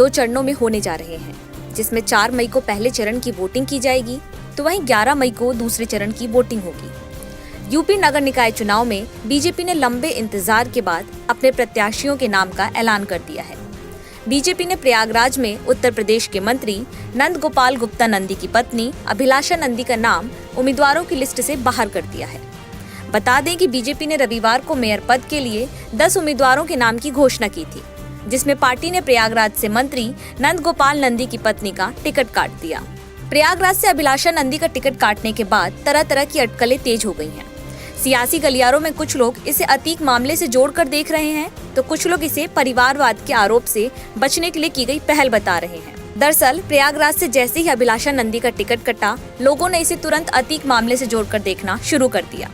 2 चरणों में होने जा रहे हैं, जिसमें 4 मई को पहले चरण की वोटिंग की जाएगी तो वहीं 11 मई को दूसरे चरण की वोटिंग होगी। यूपी नगर निकाय चुनाव में बीजेपी ने लंबे इंतजार के बाद अपने प्रत्याशियों के नाम का ऐलान कर दिया है। बीजेपी ने प्रयागराज में उत्तर प्रदेश के मंत्री नंद गोपाल गुप्ता नंदी की पत्नी अभिलाषा नंदी का नाम उम्मीदवारों की लिस्ट से बाहर कर दिया है। बता दें कि बीजेपी ने रविवार को मेयर पद के लिए 10 उम्मीदवारों के नाम की घोषणा की थी, जिसमें पार्टी ने प्रयागराज से मंत्री नंद गोपाल नंदी की पत्नी का टिकट काट दिया। प्रयागराज से अभिलाषा नंदी का टिकट काटने के बाद तरह तरह की अटकलें तेज हो गई हैं। सियासी गलियारों में कुछ लोग इसे अतीक मामले से जोड़कर देख रहे हैं, तो कुछ लोग इसे परिवारवाद के आरोप से बचने के लिए की गई पहल बता रहे हैं। दरअसल प्रयागराज से जैसे ही अभिलाषा नंदी का टिकट कटा, लोगों ने इसे तुरंत अतीक मामले से जोड़कर देखना शुरू कर दिया।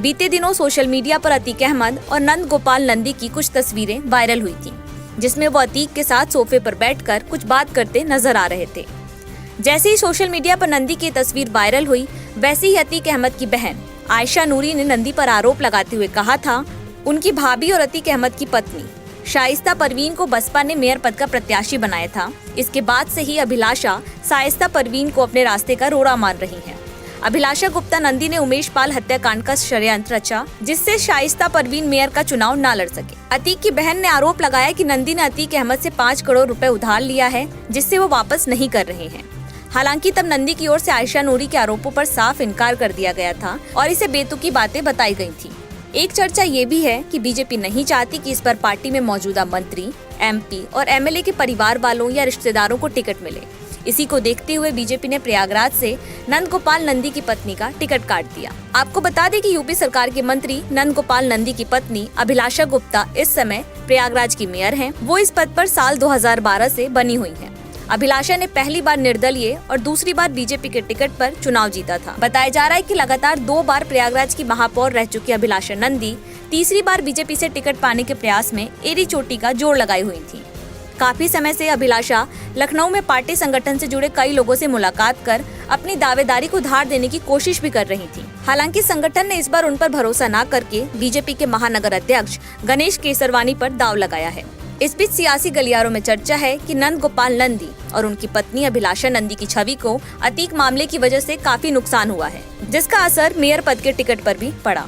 बीते दिनों सोशल मीडिया पर अतीक अहमद और नंद गोपाल नंदी की कुछ तस्वीरें वायरल हुई थी, जिसमें वो अतीक के साथ सोफे पर बैठकर कुछ बात करते नजर आ रहे थे। जैसे ही सोशल मीडिया पर नंदी की तस्वीर वायरल हुई, वैसे ही अतीक अहमद की बहन आयशा नूरी ने नंदी पर आरोप लगाते हुए कहा था, उनकी भाभी और अतीक अहमद की पत्नी शाइस्ता परवीन को बसपा ने मेयर पद का प्रत्याशी बनाया था। इसके बाद से ही अभिलाषा शाइस्ता परवीन को अपने रास्ते का रोड़ा मान रही हैं। अभिलाषा गुप्ता नंदी ने उमेश पाल हत्याकांड का षड्यंत्र रचा, जिससे शाइस्ता परवीन मेयर का चुनाव न लड़ सके। अतीक की बहन ने आरोप लगाया कि नंदी ने अतीक अहमद से 5 करोड़ रुपए उधार लिया है, जिससे वो वापस नहीं कर रहे हैं। हालांकि तब नंदी की ओर से आयशा नूरी के आरोपों पर साफ इनकार कर दिया गया था और इसे बेतुकी बातें बताई गई थी। एक चर्चा ये भी है कि बीजेपी नहीं चाहती कि इस पर पार्टी में मौजूदा मंत्री, एमपी और एमएलए के परिवार वालों या रिश्तेदारों को टिकट मिले। इसी को देखते हुए बीजेपी ने प्रयागराज से नंद गोपाल नंदी की पत्नी का टिकट काट दिया। आपको बता दें कि यूपी सरकार के मंत्री नंद गोपाल नंदी की पत्नी अभिलाषा गुप्ता इस समय प्रयागराज की मेयर हैं। वो इस पद पर साल 2012 से बनी हुई हैं। अभिलाषा ने पहली बार निर्दलीय और दूसरी बार बीजेपी के टिकट पर चुनाव जीता था। बताया जा रहा है कि लगातार 2 बार प्रयागराज की महापौर रह चुकी अभिलाषा नंदी तीसरी बार बीजेपी से टिकट पाने के प्रयास में एड़ी चोटी का जोड़ लगाई हुई थी। काफी समय से अभिलाषा लखनऊ में पार्टी संगठन से जुड़े कई लोगों से मुलाकात कर अपनी दावेदारी को धार देने की कोशिश भी कर रही थी। हालांकि संगठन ने इस बार उन पर भरोसा न करके बीजेपी के महानगर अध्यक्ष गणेश केसरवानी पर दाव लगाया है। इस बीच सियासी गलियारों में चर्चा है कि नंद गोपाल नंदी और उनकी पत्नी अभिलाषा नंदी की छवि को अतीक मामले की वजह से काफी नुकसान हुआ है, जिसका असर मेयर पद के टिकट पर भी पड़ा।